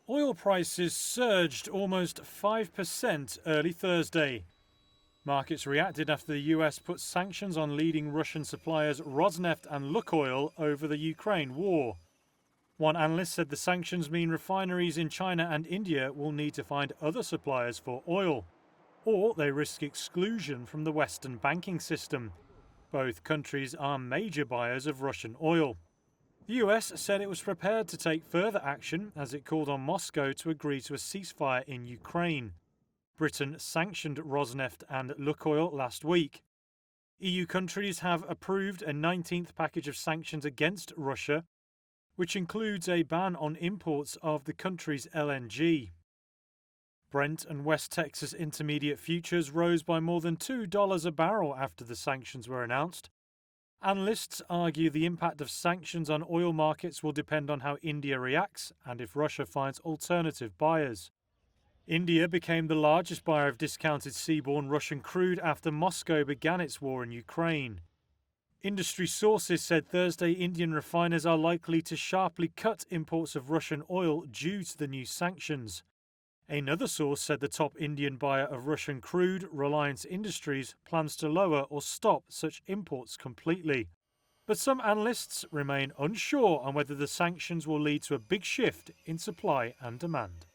Oil prices surged almost 5% early Thursday. Markets reacted after the US put sanctions on leading Russian suppliers Rosneft and Lukoil over the Ukraine war. One analyst said the sanctions mean refineries in China and India will need to find other suppliers for oil, or they risk exclusion from the Western banking system. Both countries are major buyers of Russian oil. The US said it was prepared to take further action as it called on Moscow to agree to a ceasefire in Ukraine. Britain sanctioned Rosneft and Lukoil last week. EU countries have approved a 19th package of sanctions against Russia, which includes a ban on imports of the country's LNG. Brent and West Texas Intermediate futures rose by more than $2 a barrel after the sanctions were announced. Analysts argue the impact of sanctions on oil markets will depend on how India reacts and if Russia finds alternative buyers. India became the largest buyer of discounted seaborne Russian crude after Moscow began its war in Ukraine. Industry sources said Thursday Indian refiners are likely to sharply cut imports of Russian oil due to the new sanctions. Another source said the top Indian buyer of Russian crude, Reliance Industries, plans to lower or stop such imports completely. But some analysts remain unsure on whether the sanctions will lead to a big shift in supply and demand.